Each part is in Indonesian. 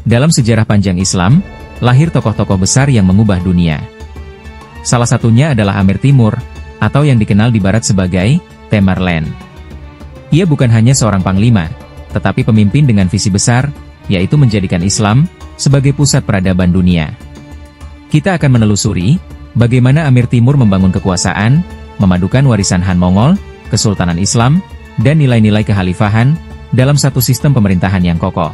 Dalam sejarah panjang Islam, lahir tokoh-tokoh besar yang mengubah dunia. Salah satunya adalah Amir Timur, atau yang dikenal di barat sebagai Tamerlane. Ia bukan hanya seorang panglima, tetapi pemimpin dengan visi besar, yaitu menjadikan Islam sebagai pusat peradaban dunia. Kita akan menelusuri bagaimana Amir Timur membangun kekuasaan, memadukan warisan Han Mongol, Kesultanan Islam, dan nilai-nilai kekhalifahan dalam satu sistem pemerintahan yang kokoh.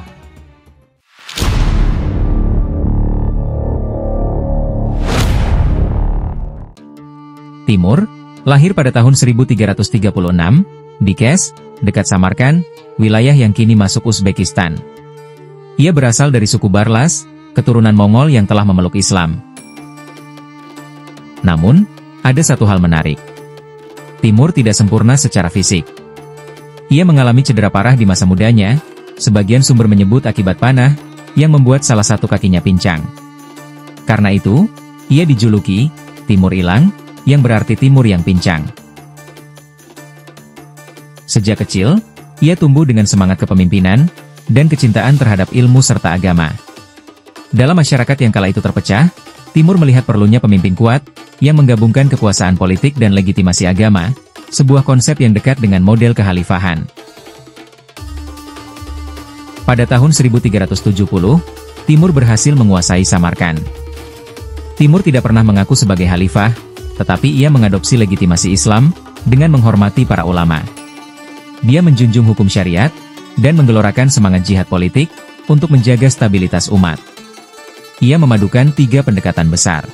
Timur lahir pada tahun 1336 di Kes, dekat Samarkand, wilayah yang kini masuk Uzbekistan. Ia berasal dari suku Barlas, keturunan Mongol yang telah memeluk Islam. Namun, ada satu hal menarik. Timur tidak sempurna secara fisik. Ia mengalami cedera parah di masa mudanya, sebagian sumber menyebut akibat panah, yang membuat salah satu kakinya pincang. Karena itu, ia dijuluki Timur Ilang, yang berarti timur yang pincang. Sejak kecil, ia tumbuh dengan semangat kepemimpinan, dan kecintaan terhadap ilmu serta agama. Dalam masyarakat yang kala itu terpecah, Timur melihat perlunya pemimpin kuat, yang menggabungkan kekuasaan politik dan legitimasi agama, sebuah konsep yang dekat dengan model kekhalifahan. Pada tahun 1370, Timur berhasil menguasai Samarkand. Timur tidak pernah mengaku sebagai khalifah, tetapi ia mengadopsi legitimasi Islam, dengan menghormati para ulama. Dia menjunjung hukum syariat, dan menggelorakan semangat jihad politik, untuk menjaga stabilitas umat. Ia memadukan 3 pendekatan besar.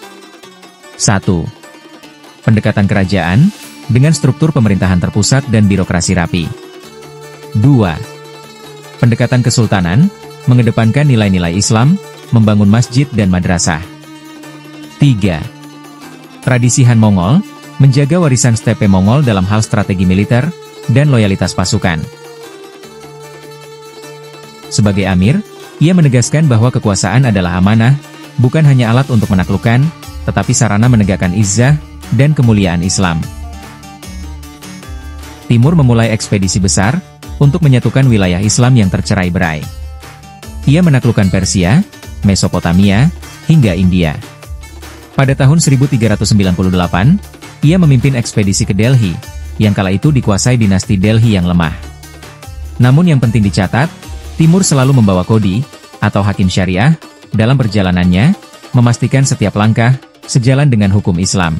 1. Pendekatan kerajaan, dengan struktur pemerintahan terpusat dan birokrasi rapi. 2. Pendekatan kesultanan, mengedepankan nilai-nilai Islam, membangun masjid dan madrasah. 3. Tradisi Han Mongol, menjaga warisan stepe Mongol dalam hal strategi militer, dan loyalitas pasukan. Sebagai Amir, ia menegaskan bahwa kekuasaan adalah amanah, bukan hanya alat untuk menaklukkan, tetapi sarana menegakkan izzah, dan kemuliaan Islam. Timur memulai ekspedisi besar, untuk menyatukan wilayah Islam yang tercerai-berai. Ia menaklukkan Persia, Mesopotamia, hingga India. Pada tahun 1398, ia memimpin ekspedisi ke Delhi, yang kala itu dikuasai dinasti Delhi yang lemah. Namun yang penting dicatat, Timur selalu membawa kodi, atau hakim syariah, dalam perjalanannya, memastikan setiap langkah, sejalan dengan hukum Islam.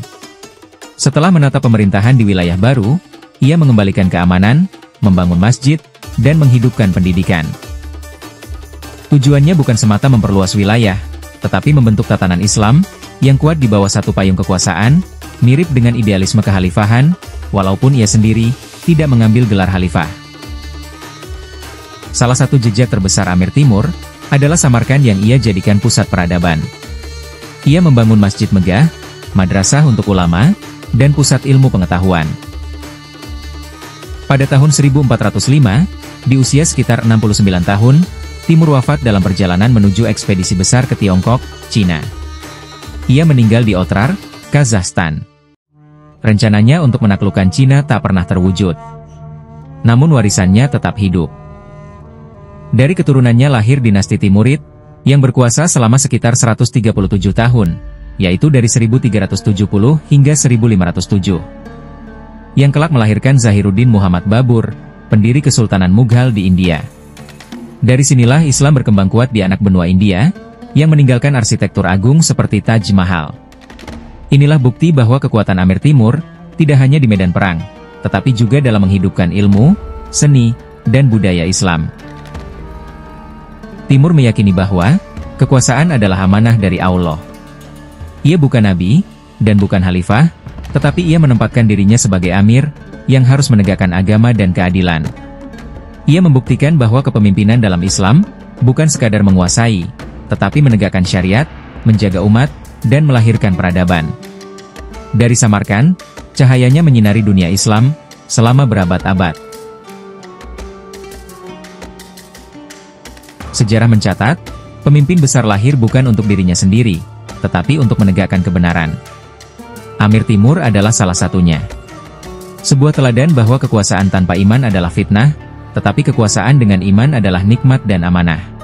Setelah menata pemerintahan di wilayah baru, ia mengembalikan keamanan, membangun masjid, dan menghidupkan pendidikan. Tujuannya bukan semata memperluas wilayah, tetapi membentuk tatanan Islam, yang kuat di bawah satu payung kekuasaan, mirip dengan idealisme kekhalifahan, walaupun ia sendiri tidak mengambil gelar khalifah. Salah satu jejak terbesar Amir Timur adalah Samarkand yang ia jadikan pusat peradaban. Ia membangun masjid megah, madrasah untuk ulama, dan pusat ilmu pengetahuan. Pada tahun 1405, di usia sekitar 69 tahun, Timur wafat dalam perjalanan menuju ekspedisi besar ke Tiongkok, Cina. Ia meninggal di Otrar, Kazakhstan. Rencananya untuk menaklukkan Cina tak pernah terwujud. Namun warisannya tetap hidup. Dari keturunannya lahir dinasti Timurid, yang berkuasa selama sekitar 137 tahun, yaitu dari 1370 hingga 1507. Yang kelak melahirkan Zahiruddin Muhammad Babur, pendiri Kesultanan Mughal di India. Dari sinilah Islam berkembang kuat di anak benua India, yang meninggalkan arsitektur agung seperti Taj Mahal. Inilah bukti bahwa kekuatan Amir Timur, tidak hanya di medan perang, tetapi juga dalam menghidupkan ilmu, seni, dan budaya Islam. Timur meyakini bahwa, kekuasaan adalah amanah dari Allah. Ia bukan nabi, dan bukan khalifah, tetapi ia menempatkan dirinya sebagai Amir, yang harus menegakkan agama dan keadilan. Ia membuktikan bahwa kepemimpinan dalam Islam, bukan sekadar menguasai, tetapi menegakkan syariat, menjaga umat, dan melahirkan peradaban. Dari Samarkand, cahayanya menyinari dunia Islam, selama berabad-abad. Sejarah mencatat, pemimpin besar lahir bukan untuk dirinya sendiri, tetapi untuk menegakkan kebenaran. Amir Timur adalah salah satunya. Sebuah teladan bahwa kekuasaan tanpa iman adalah fitnah, tetapi kekuasaan dengan iman adalah nikmat dan amanah.